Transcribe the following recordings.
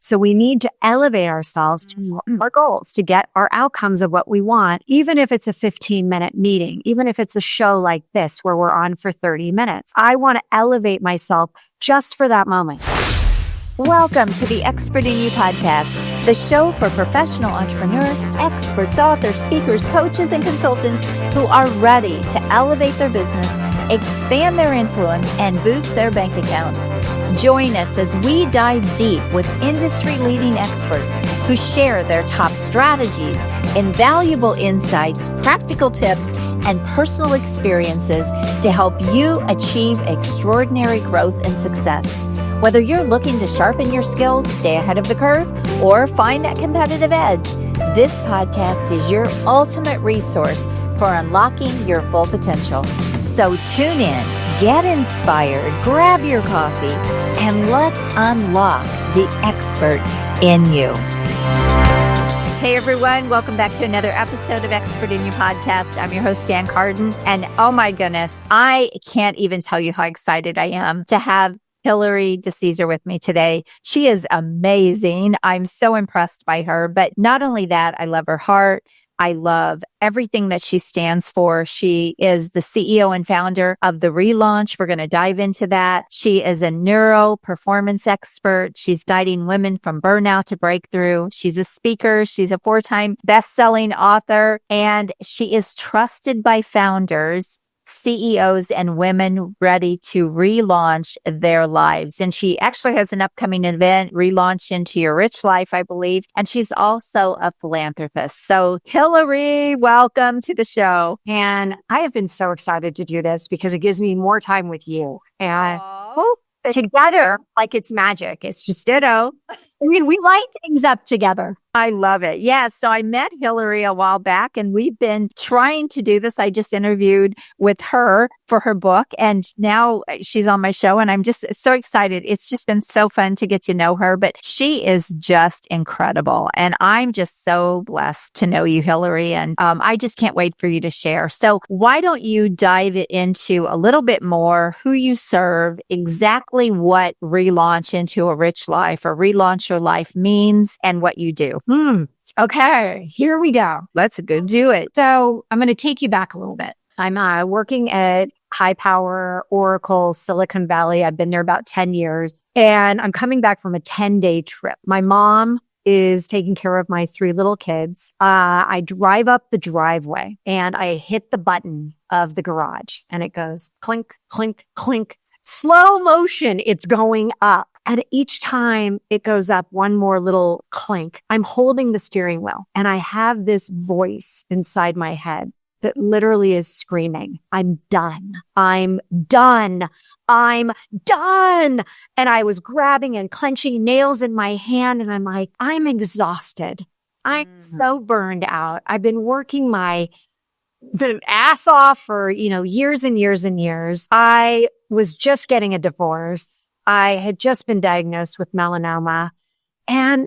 So we need to elevate ourselves to our goals, to get our outcomes of what we want, even if it's a 15-minute meeting, even if it's a show like this where we're on for 30 minutes. I want to elevate myself just for that moment. Welcome to the Expert in You podcast, the show for professional entrepreneurs, experts, authors, speakers, coaches, and consultants who are ready to elevate their business, expand their influence, and boost their bank accounts. Join us as we dive deep with industry-leading experts who share their top strategies, invaluable insights, practical tips, and personal experiences to help you achieve extraordinary growth and success. Whether you're looking to sharpen your skills, stay ahead of the curve, or find that competitive edge, this podcast is your ultimate resource for unlocking your full potential. So tune in, get inspired, grab your coffee, and let's unlock the expert in you. Hey everyone, welcome back to another episode of Expert in You podcast. I'm your host, Ann Carden, and oh my goodness, I can't even tell you how excited I am to have Hillary Deceser with me today. She is amazing. I'm so impressed by her, but not only that, I love her heart. I love everything that she stands for. She is the CEO and founder of the Relaunch. We're going to dive into that. She is a neuro-performance expert. She's guiding women from burnout to breakthrough. She's a speaker. She's a 4-time bestselling author, and she is trusted by founders, CEOs, and women ready to relaunch their lives. And she actually has an upcoming event, Relaunch into Your Rich Life, I believe. And she's also a philanthropist. So Hillary, welcome to the show. And I have been so excited to do this because it gives me more time with you. And together, like it's magic. It's just ditto. I mean, we light things up together. I love it. Yeah. So I met Hillary a while back and we've been trying to do this. I just interviewed with her for her book and now she's on my show and I'm just so excited. It's just been so fun to get to know her, but she is just incredible. And I'm just so blessed to know you, Hillary. And I just can't wait for you to share. So why don't you dive into a little bit more who you serve, exactly what Relaunch into a Rich Life or Relaunch Your Life means and what you do. Okay, here we go. Let's go do it. So I'm going to take you back a little bit. I'm working at high power Oracle, Silicon Valley. I've been there about 10 years and I'm coming back from a 10-day trip. My mom is taking care of my 3 little kids. I drive up the driveway and I hit the button of the garage and it goes clink, clink, clink. Slow motion, it's going up. And each time it goes up, one more little clink. I'm holding the steering wheel and I have this voice inside my head that literally is screaming, I'm done. I'm done. I'm done. And I was grabbing and clenching nails in my hand and I'm like, I'm exhausted. I'm so burned out. I've been working my ass off for, years and years and years. I was just getting a divorce. I had just been diagnosed with melanoma and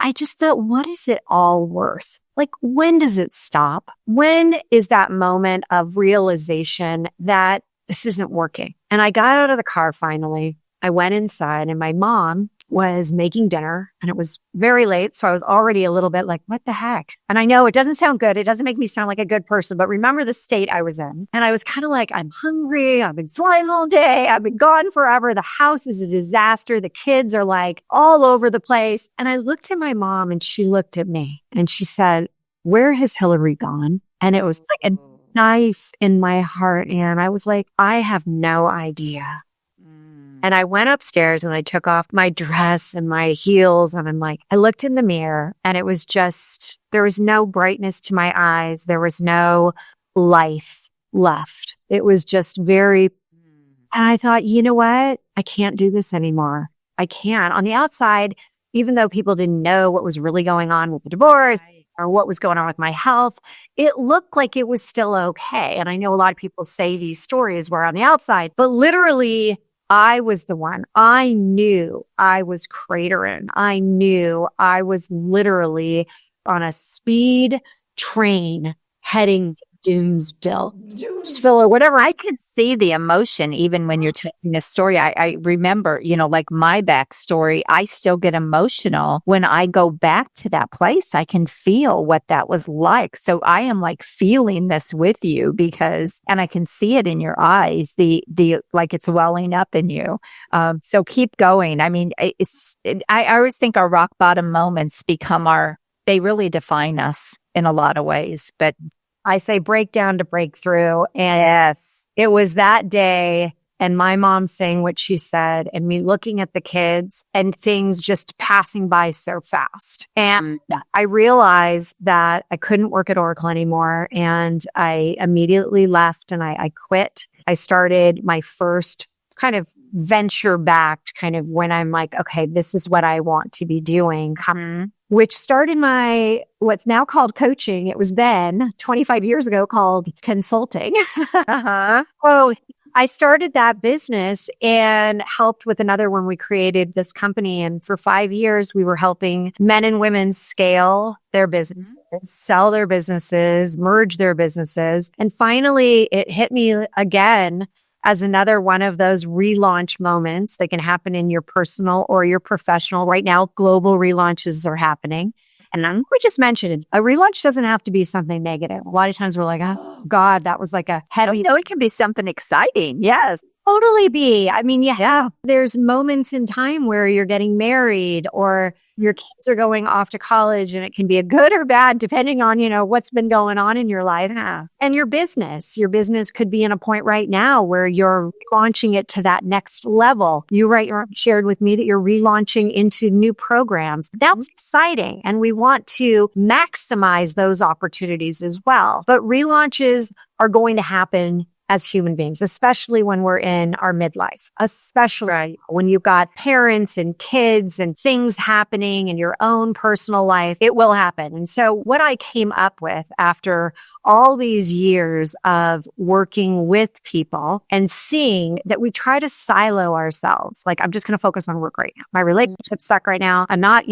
I just thought, what is it all worth? Like, when does it stop? When is that moment of realization that this isn't working? And I got out of the car finally. I went inside and my mom was making dinner and it was very late. So I was already a little bit like, what the heck? And I know it doesn't sound good. It doesn't make me sound like a good person, but remember the state I was in. And I was kind of like, I'm hungry. I've been flying all day. I've been gone forever. The house is a disaster. The kids are like all over the place. And I looked at my mom and she looked at me and she said, where has Hillary gone? And it was like a knife in my heart. And I was like, I have no idea. And I went upstairs and I took off my dress and my heels. And I'm like, I looked in the mirror and it was just, there was no brightness to my eyes. There was no life left. It was just very, and I thought, you know what? I can't do this anymore. I can't. On the outside, even though people didn't know what was really going on with the divorce or what was going on with my health, it looked like it was still okay. And I know a lot of people say these stories were on the outside, but literally, I was the one. I knew I was cratering. I knew I was literally on a speed train heading to doomsville or whatever. I could see the emotion even when you're telling this story. I remember, like my backstory, I still get emotional when I go back to that place. I can feel what that was like. So I am like feeling this with you and I can see it in your eyes, like it's welling up in you. So keep going. I mean, I always think our rock bottom moments they really define us in a lot of ways, but I say breakdown to breakthrough. And yes, it was that day and my mom saying what she said and me looking at the kids and things just passing by so fast. And I realized that I couldn't work at Oracle anymore. And I immediately left and I quit. I started my first kind of venture backed kind of when I'm like, okay, this is what I want to be doing. Which started what's now called coaching. It was then 25 years ago called consulting. So I started that business and helped with another one. We created this company. And for 5 years, we were helping men and women scale their businesses, sell their businesses, merge their businesses. And finally, it hit me again as another one of those relaunch moments that can happen in your personal or your professional. Right now, global relaunches are happening. And we just mentioned a relaunch doesn't have to be something negative. A lot of times we're like, oh God, that was like a heavy. it can be something exciting. Yes. Totally be. I mean, yeah, there's moments in time where you're getting married or your kids are going off to college and it can be a good or bad, depending on, what's been going on in your life. And your business could be in a point right now where you're launching it to that next level. You shared with me that you're relaunching into new programs. That's exciting. And we want to maximize those opportunities as well. But relaunches are going to happen as human beings, especially when we're in our midlife, especially when you've got parents and kids and things happening in your own personal life, it will happen. And so what I came up with after all these years of working with people and seeing that we try to silo ourselves, like I'm just going to focus on work right now. My relationships suck right now. I'm not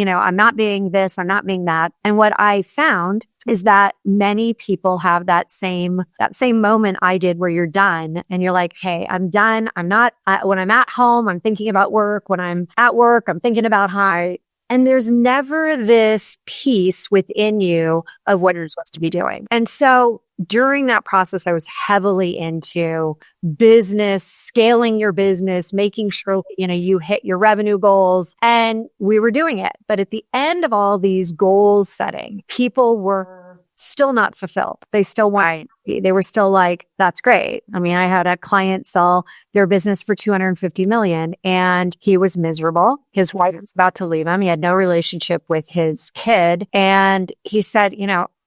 being this, I'm not being that. And what I found is that many people have that same moment I did where you're done and you're like, hey, I'm done. When I'm at home, I'm thinking about work. When I'm at work, I'm thinking about how. And there's never this peace within you of what you're supposed to be doing. And so during that process, I was heavily into business, scaling your business, making sure, you hit your revenue goals, and we were doing it. But at the end of all these goals setting, people were still not fulfilled. They still weren't. They were still like, that's great. I mean, I had a client sell their business for $250 million and he was miserable. His wife was about to leave him. He had no relationship with his kid. And he said,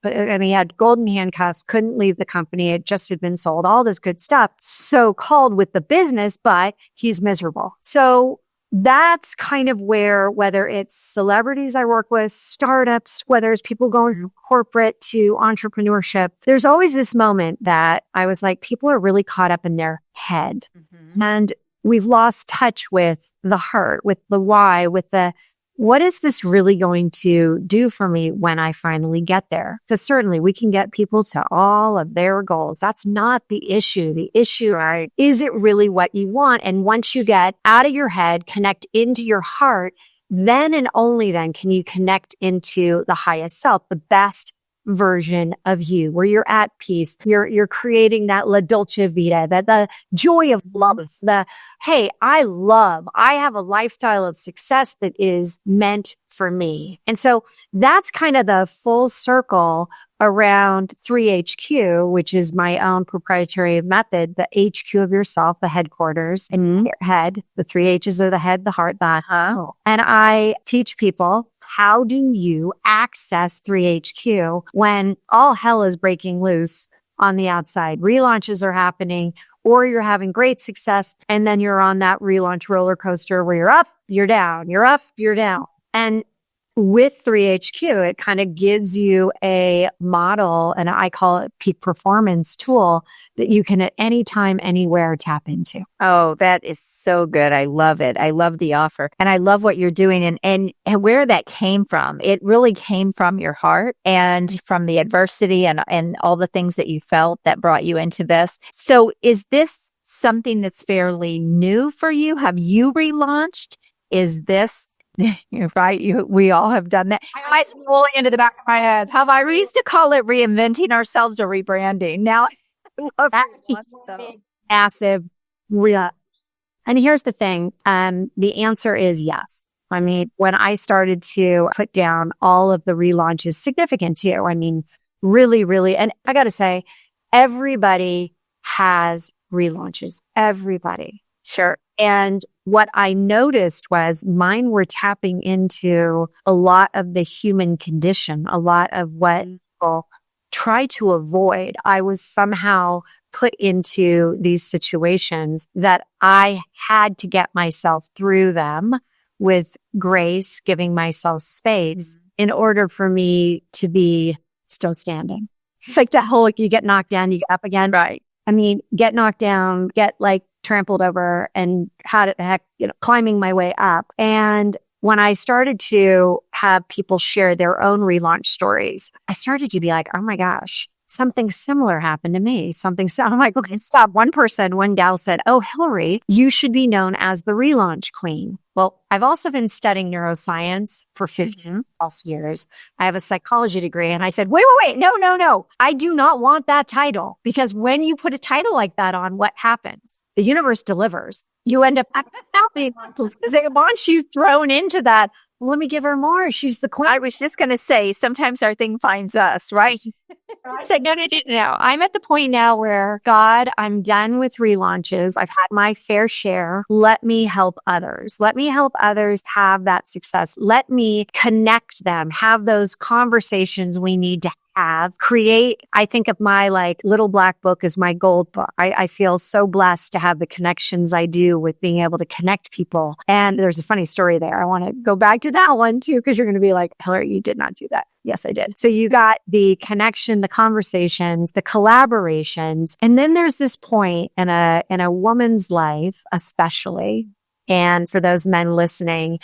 and he had golden handcuffs, couldn't leave the company. It just had been sold, all this good stuff. So called with the business, but he's miserable. So that's kind of where, whether it's celebrities I work with, startups, whether it's people going from corporate to entrepreneurship, there's always this moment that I was like, people are really caught up in their head. And we've lost touch with the heart, with the why, with what is this really going to do for me when I finally get there? Because certainly we can get people to all of their goals. That's not the issue. The issue is it really what you want? And once you get out of your head, connect into your heart, then and only then can you connect into the highest self, the best version of you, where you're at peace. You're creating that La Dolce Vita, that the joy of love, hey, I have a lifestyle of success that is meant for me. And so that's kind of the full circle around 3HQ, which is my own proprietary method, the HQ of yourself, the headquarters, and your head. The 3 H's are the head, the heart, the And I teach people, how do you access 3HQ when all hell is breaking loose on the outside? Relaunches are happening, or you're having great success, and then you're on that relaunch roller coaster where you're up, you're down, you're up, you're down. And with 3HQ, it kind of gives you a model, and I call it peak performance tool that you can at any time, anywhere tap into. Oh, that is so good. I love it. I love the offer and I love what you're doing and where that came from. It really came from your heart and from the adversity and all the things that you felt that brought you into this. So is this something that's fairly new for you? Have you relaunched? Is this You're right. We all have done that. I was rolling into the back of my head. We used to call it reinventing ourselves or rebranding. Now, I love that massive, real. And here's the thing. The answer is yes. I mean, when I started to put down all of the relaunches, significant too. I mean, really, really. And I got to say, everybody has relaunches. Everybody. Sure. And what I noticed was mine were tapping into a lot of the human condition, a lot of what people try to avoid. I was somehow put into these situations that I had to get myself through them with grace, giving myself space in order for me to be still standing. It's like that whole, you get knocked down, you get up again. Right. I mean, get knocked down, get trampled over, and how the heck, climbing my way up. And when I started to have people share their own relaunch stories, I started to be like, oh my gosh, something similar happened to me. I'm like, okay, stop. One gal said, oh, Hillary, you should be known as the relaunch queen. Well, I've also been studying neuroscience for 15 plus years. I have a psychology degree. And I said, wait, no. I do not want that title, because when you put a title like that on, what happens? The universe delivers. You end up because they want you thrown into that. Well, let me give her more. She's the queen. I was just going to say, sometimes our thing finds us, right? I said, no. I'm at the point now where, God, I'm done with relaunches. I've had my fair share. Let me help others. Let me help others have that success. Let me connect them, have those conversations we need to create. I think of my little black book as my gold book. I feel so blessed to have the connections I do with being able to connect people. And there's a funny story there. I want to go back to that one too, because you're going to be like, Hillary, you did not do that. Yes, I did. So you got the connection, the conversations, the collaborations. And then there's this point in a woman's life, especially. And for those men listening,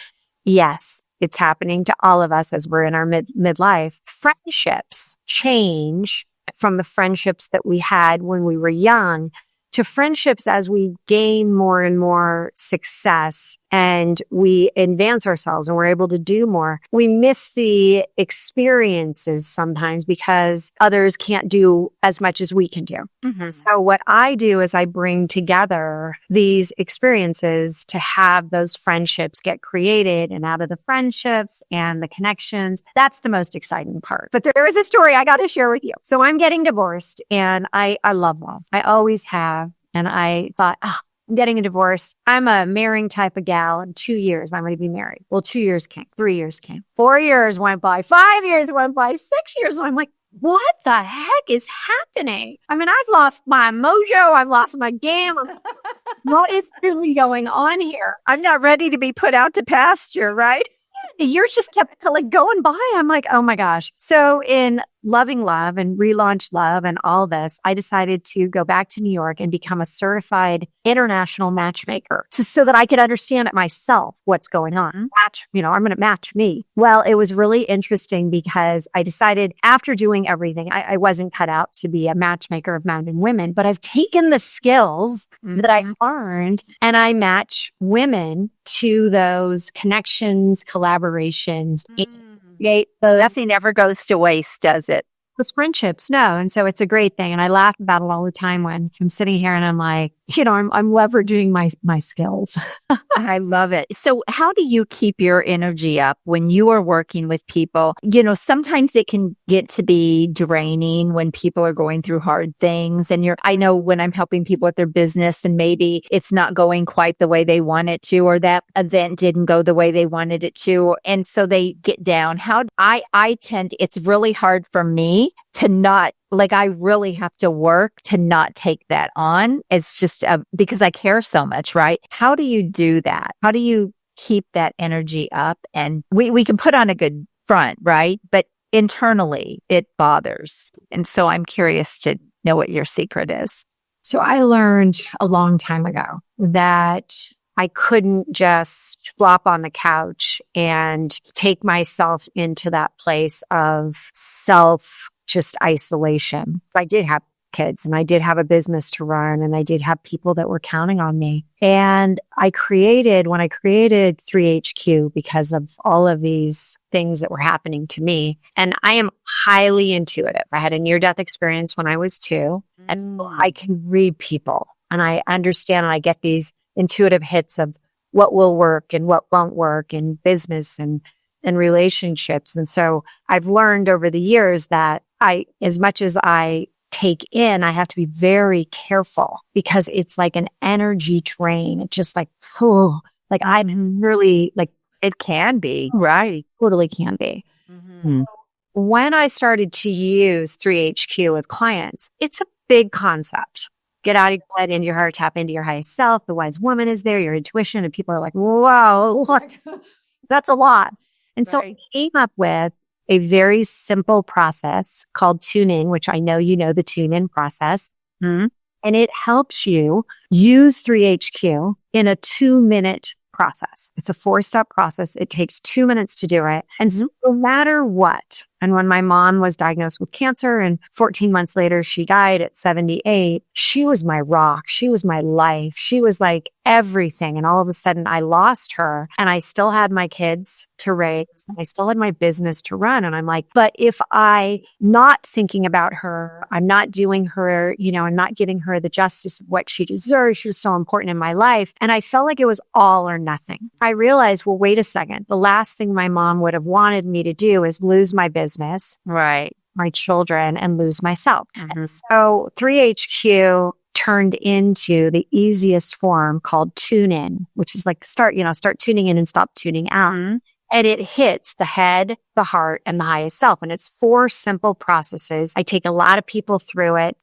yes, it's happening to all of us as we're in our midlife. Friendships change from the friendships that we had when we were young to friendships as we gain more and more success and we advance ourselves and we're able to do more. We miss the experiences sometimes because others can't do as much as we can do. So what I do is I bring together these experiences to have those friendships get created, and out of the friendships and the connections, that's the most exciting part. But there is a story I got to share with you. So I'm getting divorced, and I love love. I always have. And I thought, I'm getting a divorce. I'm a marrying type of gal. In 2 years, I'm going to be married. Well, 2 years came, 3 years came, 4 years went by, 5 years went by, 6 years. And I'm like, what the heck is happening? I mean, I've lost my mojo. I've lost my game. What is really going on here? I'm not ready to be put out to pasture, right? Years just kept going by. I'm like, oh my gosh. So in loving love and relaunch love and all this, I decided to go back to New York and become a certified international matchmaker so that I could understand it myself, what's going on. I'm going to match me. Well, it was really interesting because I decided after doing everything, I wasn't cut out to be a matchmaker of men and women, but I've taken the skills that I learned and I match women to those connections, collaborations. Nothing ever goes to waste, does it? Those friendships, no. And so it's a great thing. And I laugh about it all the time when I'm sitting here and I'm like, I'm leveraging my skills. I love it. So how do you keep your energy up when you are working with people? Sometimes it can get to be draining when people are going through hard things. And I know when I'm helping people with their business and maybe it's not going quite the way they want it to, or that event didn't go the way they wanted it to. And so they get down. It's really hard for me to not, I really have to work to not take that on. It's just because I care so much, right? How do you do that? How do you keep that energy up? And we can put on a good front, right? But internally, it bothers. And so I'm curious to know what your secret is. So I learned a long time ago that I couldn't just flop on the couch and take myself into that place of just isolation. I did have kids and I did have a business to run and I did have people that were counting on me. And when I created 3HQ because of all of these things that were happening to me. And I am highly intuitive. I had a near-death experience when I was 2 and I can read people and I understand and I get these intuitive hits of what will work and what won't work in business and relationships. And so I've learned over the years that as much as I take in, I have to be very careful because it's like an energy drain. It's just I'm really it can be. Right. Totally can be. Mm-hmm. When I started to use 3HQ with clients, it's a big concept. Get out of your head, into your heart, tap into your highest self. The wise woman is there, your intuition. And people are like, wow, that's a lot. And so I came up with a very simple process called TuneIn, which I know you know the TuneIn process. Mm-hmm. And it helps you use 3HQ in a 2-minute process. It's a 4-step process. It takes 2 minutes to do it. And so no matter what, and when my mom was diagnosed with cancer and 14 months later, she died at 78, she was my rock. She was my life. She was like everything. And all of a sudden I lost her and I still had my kids to raise. And I still had my business to run. And I'm like, but if I not thinking about her, I'm not doing her, I'm not giving her the justice of what she deserves. She was so important in my life. And I felt like it was all or nothing. I realized, well, wait a second. The last thing my mom would have wanted me to do is lose my business, right, my children, and lose myself. Mm-hmm. And so 3HQ turned into the easiest form called TuneIn, which is like start tuning in and stop tuning out. Mm-hmm. And it hits the head, the heart, and the highest self. And it's 4 simple processes. I take a lot of people through it.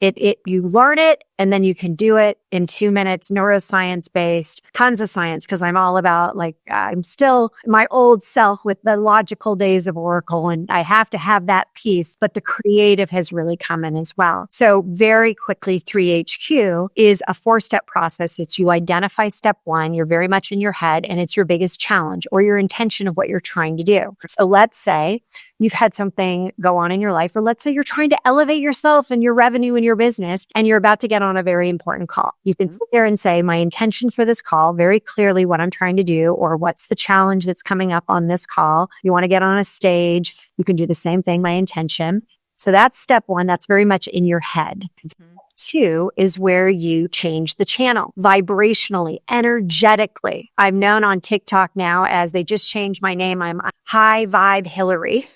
You learn it and then you can do it in 2 minutes, neuroscience based, tons of science, because I'm all about I'm still my old self with the logical days of Oracle and I have to have that piece, but the creative has really come in as well. So very quickly, 3HQ is a 4-step process. It's you identify step 1, you're very much in your head and it's your biggest challenge or your intention of what you're trying to do. So let's say you've had something go on in your life, or let's say you're trying to elevate yourself and your revenue in your business and you're about to get on a very important call. You can sit there and say, my intention for this call, very clearly what I'm trying to do, or what's the challenge that's coming up on this call. You want to get on a stage, you can do the same thing, my intention. So that's step 1. That's very much in your head. Step 2 is where you change the channel vibrationally, energetically. I'm known on TikTok now as they just changed my name. I'm High Vibe Hillary.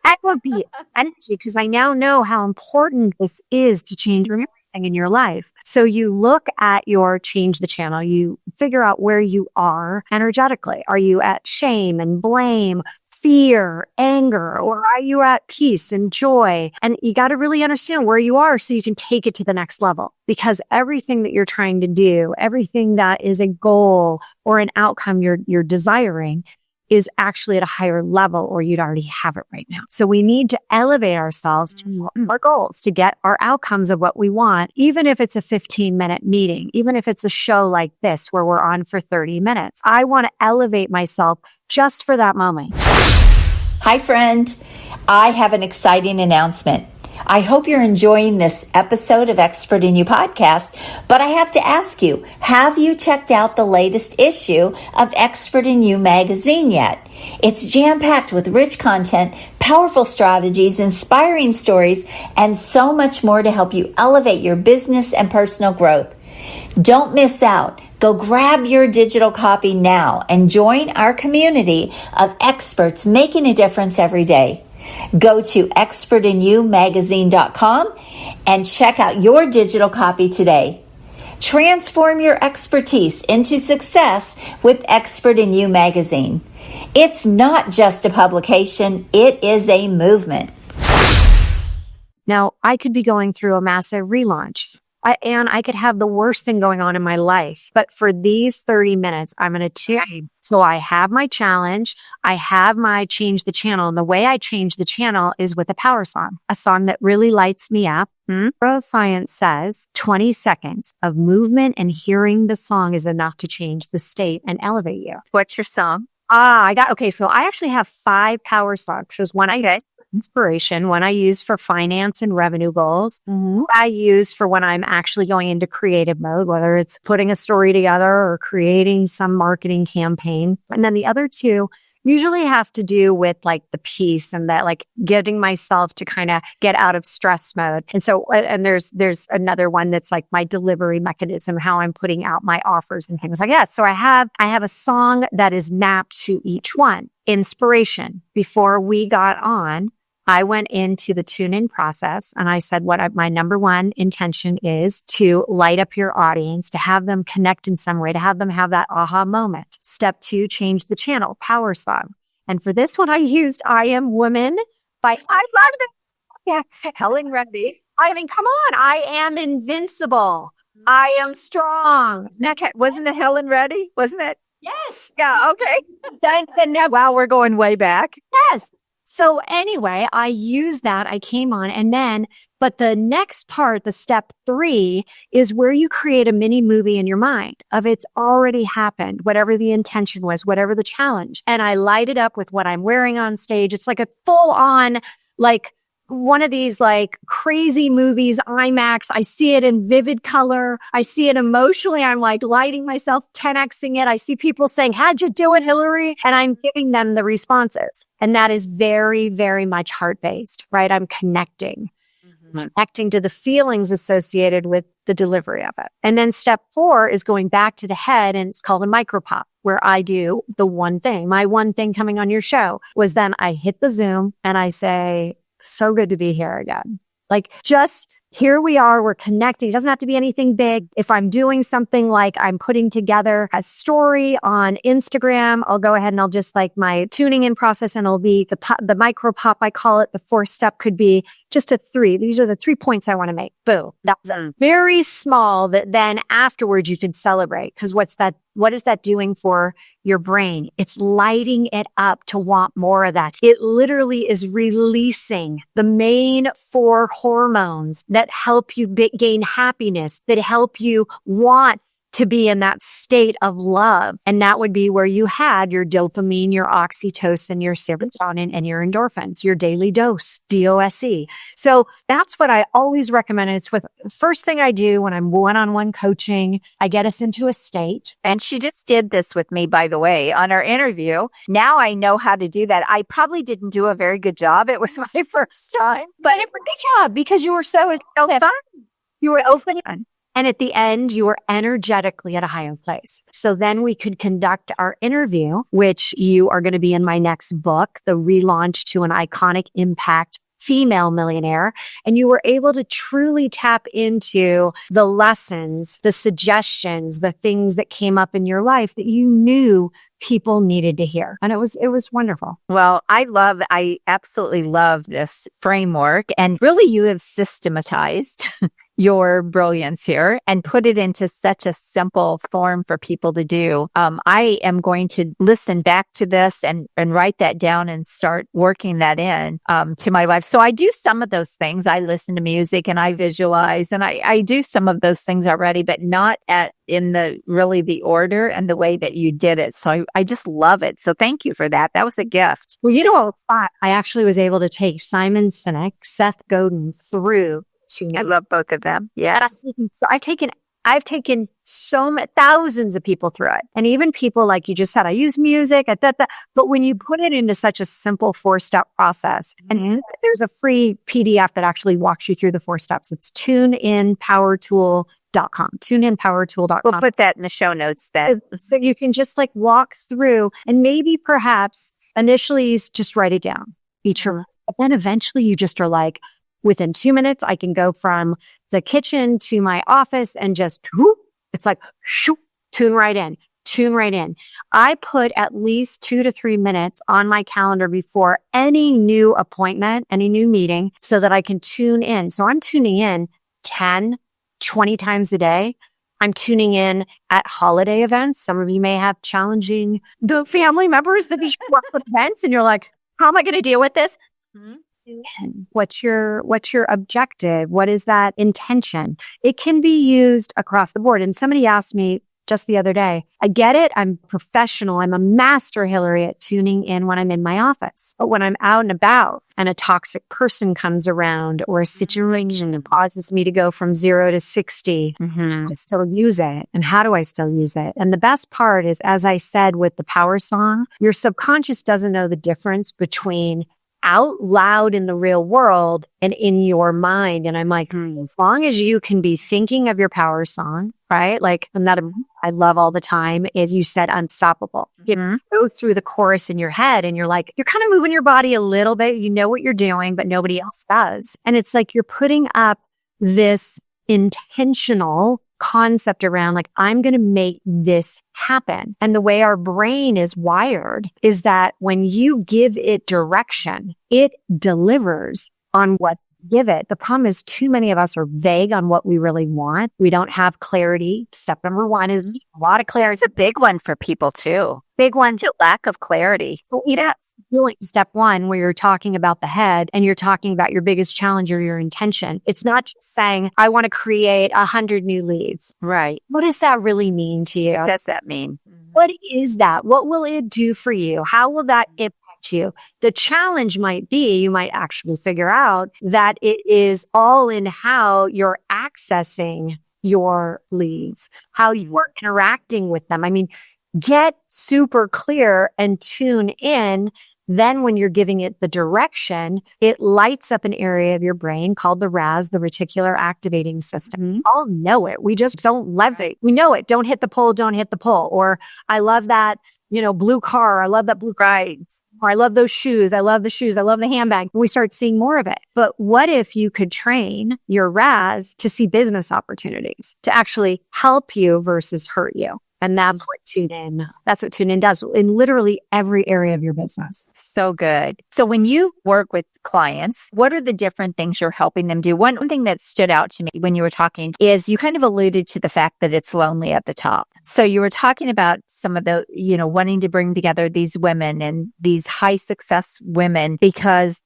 That would be energy because I now know how important this is to change everything in your life. So you look at change the channel, you figure out where you are energetically. Are you at shame and blame, fear, anger, or are you at peace and joy? And you got to really understand where you are so you can take it to the next level, because everything that you're trying to do, everything that is a goal or an outcome you're desiring is actually at a higher level, or you'd already have it right now. So we need to elevate ourselves to our goals, to get our outcomes of what we want, even if it's a 15-minute meeting, even if it's a show like this where we're on for 30 minutes. I want to elevate myself just for that moment. Hi, friend. I have an exciting announcement. I hope you're enjoying this episode of Expert in You podcast, but I have to ask you, have you checked out the latest issue of Expert in You magazine yet? It's jam-packed with rich content, powerful strategies, inspiring stories, and so much more to help you elevate your business and personal growth. Don't miss out. Go grab your digital copy now and join our community of experts making a difference every day. Go to expertinyoumagazine.com and check out your digital copy today. Transform your expertise into success with Expert in You magazine. It's not just a publication, it is a movement. Now, I could be going through a massive relaunch. I could have the worst thing going on in my life, but for these 30 minutes, I'm going to tune. So I have my challenge. I have my change the channel. And the way I change the channel is with a power song, a song that really lights me up. Neuroscience says 20 seconds of movement and hearing the song is enough to change the state and elevate you. What's your song? Okay. So I actually have 5 power songs. There's one I get inspiration, one I use for finance and revenue goals. I use for when I'm actually going into creative mode, whether it's putting a story together or creating some marketing campaign. And then the other 2 usually have to do with like the peace and that, like getting myself to kind of get out of stress mode. And so, and there's another one that's like my delivery mechanism, how I'm putting out my offers and things like that. So I have a song that is mapped to each one. Inspiration. Before we got on, I went into the TuneIn process and I said, my number one intention is to light up your audience, to have them connect in some way, to have them have that aha moment. Step 2, change the channel, power song. And for this one, I used I Am Woman by, I love this. Yeah. Helen Reddy. I mean, come on. I am invincible. I am strong. Okay. Wasn't it Helen Reddy? Wasn't it? Yes. Yeah. Okay. Wow. We're going way back. Yes. So anyway, I used that. I came on but the next part, the step 3 is where you create a mini movie in your mind of it's already happened, whatever the intention was, whatever the challenge. And I light it up with what I'm wearing on stage. It's like a full on, like one of these like crazy movies, IMAX. I see it in vivid color. I see it emotionally. I'm like lighting myself, 10xing it. I see people saying, how'd you do it, Hillary? And I'm giving them the responses. And that is very, very much heart-based, right? I'm connecting to the feelings associated with the delivery of it. And then step 4 is going back to the head, and it's called a micropop, where I do the one thing. My one thing coming on your show was then I hit the Zoom and I say, so good to be here again. Like, just here we are, we're connecting. It doesn't have to be anything big. If I'm doing something like I'm putting together a story on Instagram, I'll go ahead and I'll just like my tuning in process, and it'll be the micro pop, I call it. The 4th step could be just a 3. These are the 3 points I want to make. Boom. That's very small that then afterwards you can celebrate. Because what is that doing for your brain? It's lighting it up to want more of that. It literally is releasing the main 4 hormones that help you gain happiness, that help you want to be in that state of love. And that would be where you had your dopamine, your oxytocin, your serotonin, and your endorphins, your daily dose, DOSE. So that's what I always recommend. It's with first thing I do when I'm one-on-one coaching. I get us into a state. And she just did this with me, by the way, on our interview. Now I know how to do that. I probably didn't do a very good job. It was my first time. But it was a good job because you were so fun. You were open. And at the end, you were energetically at a higher place. So then we could conduct our interview, which you are going to be in my next book, The Relaunch to an Iconic Impact Female Millionaire. And you were able to truly tap into the lessons, the suggestions, the things that came up in your life that you knew people needed to hear. And it was wonderful. Well, I absolutely love this framework. And really, you have systematized your brilliance here and put it into such a simple form for people to do. I am going to listen back to this and write that down and start working that in to my life. So I do some of those things. I listen to music and I visualize, and I do some of those things already, but not in the order and the way that you did it. So I just love it. So thank you for that. That was a gift. Well, you know, I actually was able to take Simon Sinek, Seth Godin through. I love both of them. Yes. So I've taken thousands of people through it. And even people like you just said, I use music, but when you put it into such a simple 4-step process, and there's a free PDF that actually walks you through the 4 steps. It's TuneInPowerTool.com. TuneInPowerTool.com. We'll put that in the show notes then. So you can just like walk through, and maybe perhaps initially you just write it down each room. But then eventually you just are like, within 2 minutes, I can go from the kitchen to my office and just, it's like, tune right in. I put at least 2 to 3 minutes on my calendar before any new appointment, any new meeting, so that I can tune in. So I'm tuning in 10, 20 times a day. I'm tuning in at holiday events. Some of you may have challenging the family members that you work with events, and you're like, how am I going to deal with this? What's your objective? What is that intention? It can be used across the board. And somebody asked me just the other day, I get it. I'm professional. I'm a master, Hillary, at tuning in when I'm in my office. But when I'm out and about and a toxic person comes around or a situation that causes me to go from 0 to 60, I still use it. And how do I still use it? And the best part is, as I said with the power song, your subconscious doesn't know the difference between out loud in the real world and in your mind. And I'm like, as long as you can be thinking of your power song, right? Like another I love all the time is you said unstoppable. You go through the chorus in your head and you're like, you're kind of moving your body a little bit. You know what you're doing, but nobody else does. And it's like you're putting up this intentional concept around like, I'm going to make this happen. And the way our brain is wired is that when you give it direction, it delivers on what you give it. The problem is too many of us are vague on what we really want. We don't have clarity. Step number one is a lot of clarity. It's a big one for people too. Big one too, lack of clarity. So that's doing step one, where you're talking about the head and you're talking about your biggest challenge or your intention. It's not just saying, I want to create 100 new leads. Right. What does that really mean to you? What does that mean? What is that? What will it do for you? How will that impact you? The challenge might be, you might actually figure out that it is all in how you're accessing your leads, how you're interacting with them. I mean, get super clear and tune in. Then when you're giving it the direction, it lights up an area of your brain called the RAS, the reticular activating system. We all know it. We just don't leverage. We know it. Don't hit the pole. Don't hit the pole. Or I love that, blue car. I love that blue car. Or I love those shoes. I love the shoes. I love the handbag. We start seeing more of it. But what if you could train your RAS to see business opportunities, to actually help you versus hurt you? And that's what TuneIn does in literally every area of your business. So good. So when you work with clients, what are the different things you're helping them do? One thing that stood out to me when you were talking is you kind of alluded to the fact that it's lonely at the top. So you were talking about some of the, wanting to bring together these women and these high success women because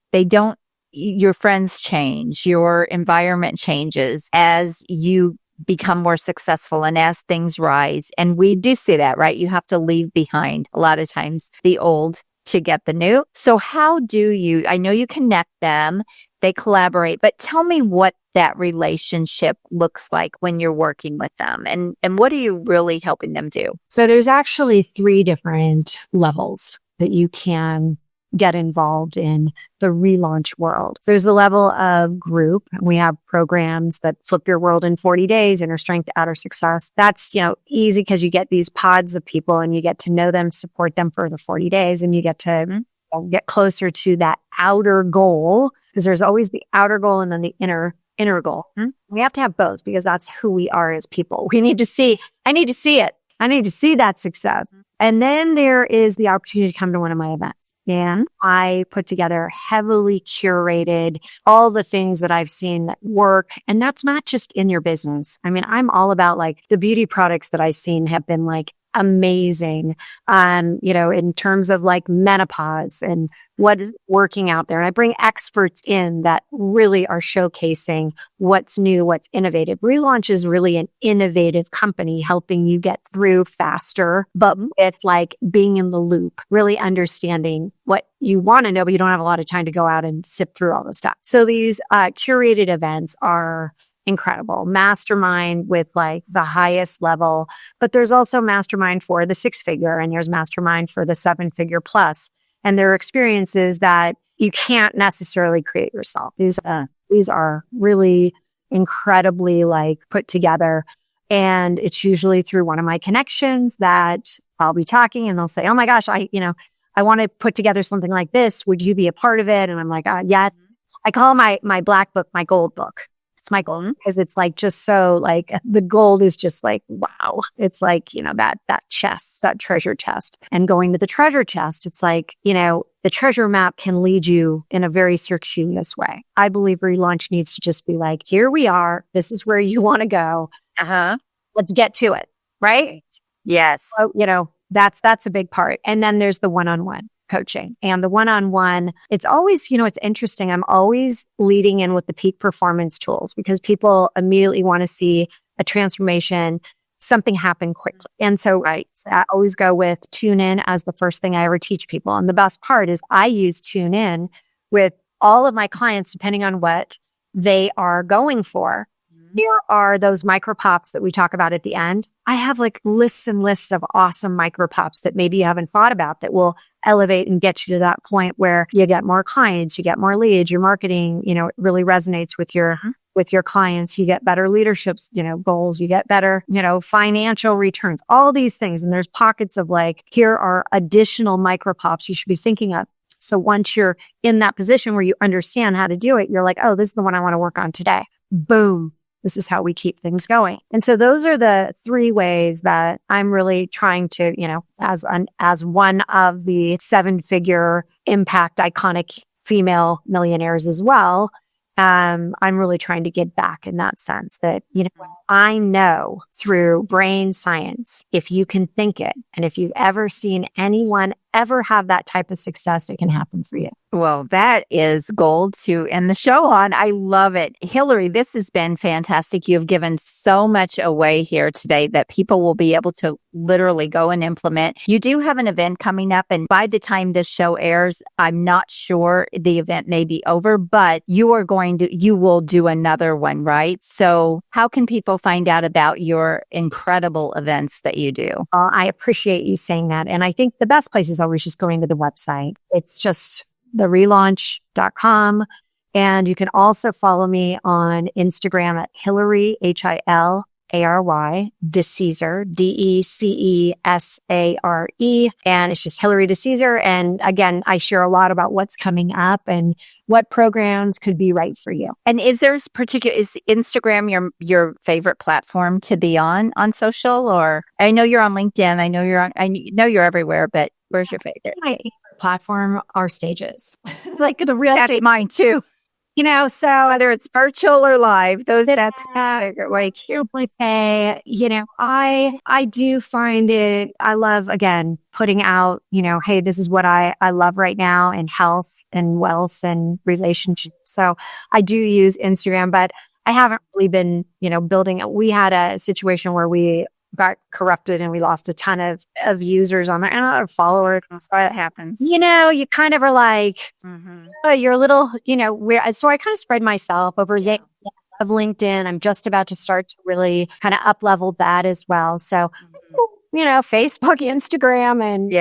your friends change, your environment changes as you become more successful and as things rise. And we do see that, right? You have to leave behind a lot of times the old to get the new. So how do you, I know you connect them, they collaborate, but tell me what that relationship looks like when you're working with them and what are you really helping them do? So there's actually 3 different levels that you can get involved in the relaunch world. There's the level of group. We have programs that flip your world in 40 days, inner strength, outer success. That's, easy because you get these pods of people and you get to know them, support them for the 40 days, and you get to get closer to that outer goal, because there's always the outer goal and then the inner goal. We have to have both because that's who we are as people. I need to see it. I need to see that success. And then there is the opportunity to come to one of my events. And I put together heavily curated all the things that I've seen that work. And that's not just in your business. I mean, I'm all about like the beauty products that I've seen have been like amazing, in terms of like menopause and what is working out there. And I bring experts in that really are showcasing what's new, what's innovative. Relaunch is really an innovative company helping you get through faster, but with like being in the loop, really understanding what you want to know, but you don't have a lot of time to go out and sip through all the stuff. So these curated events are incredible. Mastermind with like the highest level, but there's also mastermind for the 6-figure and there's mastermind for the 7-figure plus. And there are experiences that you can't necessarily create yourself. These are really incredibly like put together. And it's usually through one of my connections that I'll be talking and they'll say, oh my gosh, I want to put together something like this. Would you be a part of it? And I'm like, yes. I call my black book my gold book. It's my gold because it's like just so like the gold is just like, wow. It's like, that chest, that treasure chest. And going to the treasure chest, it's like, the treasure map can lead you in a very circuitous way. I believe relaunch needs to just be like, here we are. This is where you want to go. Let's get to it. Right? Yes. So, that's a big part. And then there's the one-on-one coaching, and the one-on-one, it's always, it's interesting. I'm always leading in with the peak performance tools because people immediately want to see a transformation, something happen quickly. And so I always go with TuneIn as the first thing I ever teach people. And the best part is I use TuneIn with all of my clients, depending on what they are going for. Here are those micro pops that we talk about at the end. I have like lists and lists of awesome micro pops that maybe you haven't thought about that will elevate and get you to that point where you get more clients, you get more leads, your marketing, it really resonates with your clients. You get better leadership, goals, you get better, financial returns, all these things. And there's pockets of like, here are additional micro pops you should be thinking of. So once you're in that position where you understand how to do it, you're like, oh, this is the one I want to work on today. Boom. This is how we keep things going. And so those are the 3 ways that I'm really trying to, as one of the 7-figure impact iconic female millionaires as well. I'm really trying to get back in that sense that, I know through brain science, if you can think it, and if you've ever seen anyone ever have that type of success, it can happen for you. Well, that is gold to end the show on. I love it. Hillary, this has been fantastic. You've given so much away here today that people will be able to literally go and implement. You do have an event coming up, and by the time this show airs, I'm not sure the event may be over, but you will do another one, right? So how can people find out about your incredible events that you do? I appreciate you saying that. And I think the best place is always just going to the website. It's just relaunch.com. And you can also follow me on Instagram at Hillary, Hilary, Deceser, Decesare. And it's just Hillary Deceser. And again, I share a lot about what's coming up and what programs could be right for you. And is Instagram your favorite platform to be on social? Or I know you're on LinkedIn. I know you're everywhere, but where's your favorite? My favorite platform are stages. Like the real That's mine too. So whether it's virtual or live, that's like I say, I do find it, I love, again, putting out, hey, this is what I love right now in health and wealth and relationships. So I do use Instagram, but I haven't really been, building it. We had a situation where we got corrupted and we lost a ton of users on there and other followers. That's why it happens. You kind of are like, you're a little, weird. So I kind of spread myself over of LinkedIn. I'm just about to start to really kind of up level that as well. So, Facebook, Instagram, and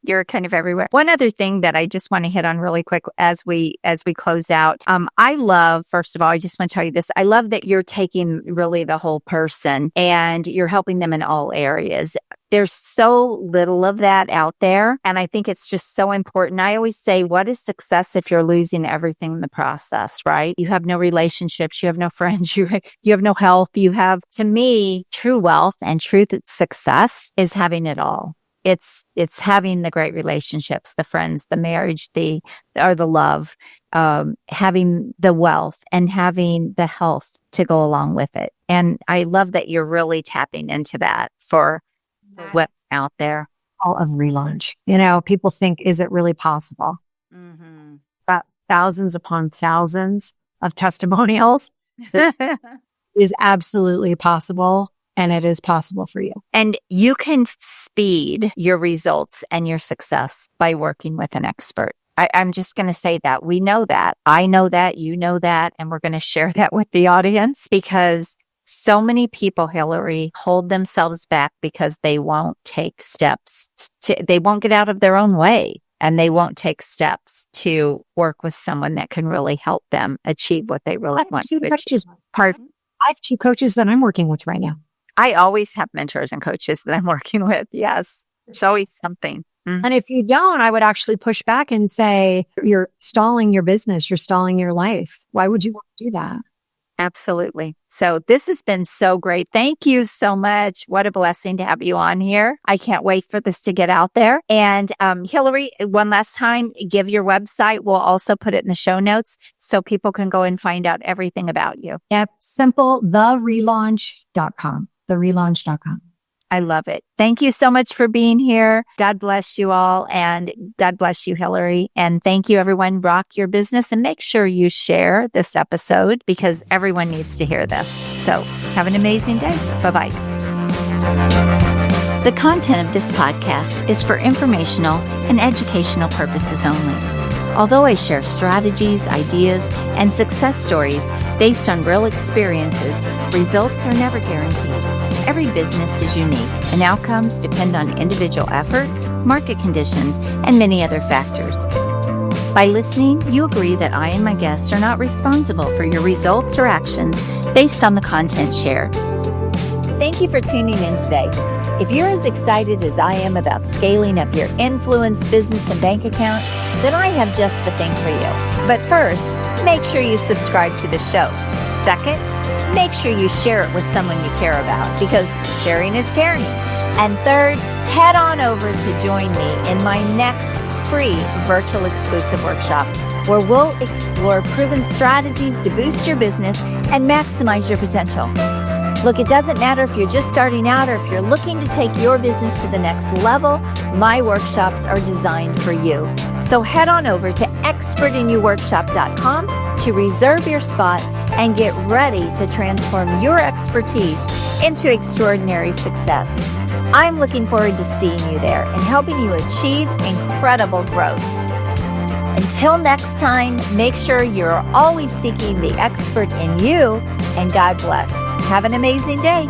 you're kind of everywhere. One other thing that I just want to hit on really quick as we close out. I love, first of all, I just want to tell you this. I love that you're taking really the whole person and you're helping them in all areas. There's so little of that out there. And I think it's just so important. I always say, what is success if you're losing everything in the process, right? You have no relationships, you have no friends, you have no health. You have, to me, true wealth and true success is having it all. It's having the great relationships, the friends, the marriage, the love, having the wealth and having the health to go along with it. And I love that you're really tapping into that for what's out there. All of Relaunch. People think, is it really possible? But thousands upon thousands of testimonials is absolutely possible. And it is possible for you. And you can speed your results and your success by working with an expert. I'm just going to say that. We know that. I know that. You know that. And we're going to share that with the audience because so many people, Hillary, hold themselves back because they won't take steps. They won't get out of their own way. And they won't take steps to work with someone that can really help them achieve what they really want to achieve. Pardon? I have 2 coaches that I'm working with right now. I always have mentors and coaches that I'm working with. Yes. There's always something. And if you don't, I would actually push back and say, you're stalling your business. You're stalling your life. Why would you want to do that? Absolutely. So this has been so great. Thank you so much. What a blessing to have you on here. I can't wait for this to get out there. And Hillary, one last time, give your website. We'll also put it in the show notes so people can go and find out everything about you. Yep. Simple, therelaunch.com. Therelaunch.com. I love it. Thank you so much for being here. God bless you all. And God bless you, Hillary. And thank you, everyone. Rock your business and make sure you share this episode because everyone needs to hear this. So have an amazing day. Bye-bye. The content of this podcast is for informational and educational purposes only. Although I share strategies, ideas, and success stories based on real experiences, results are never guaranteed. Every business is unique, and outcomes depend on individual effort, market conditions, and many other factors. By listening, you agree that I and my guests are not responsible for your results or actions based on the content shared. Thank you for tuning in today. If you're as excited as I am about scaling up your influence, business, and bank account, then I have just the thing for you. But first, make sure you subscribe to the show. Second, make sure you share it with someone you care about because sharing is caring. And third, head on over to join me in my next free virtual exclusive workshop where we'll explore proven strategies to boost your business and maximize your potential. Look, it doesn't matter if you're just starting out or if you're looking to take your business to the next level, my workshops are designed for you. So head on over to expertinyouworkshop.com to reserve your spot and get ready to transform your expertise into extraordinary success. I'm looking forward to seeing you there and helping you achieve incredible growth. Until next time, make sure you're always seeking the expert in you, and God bless. Have an amazing day.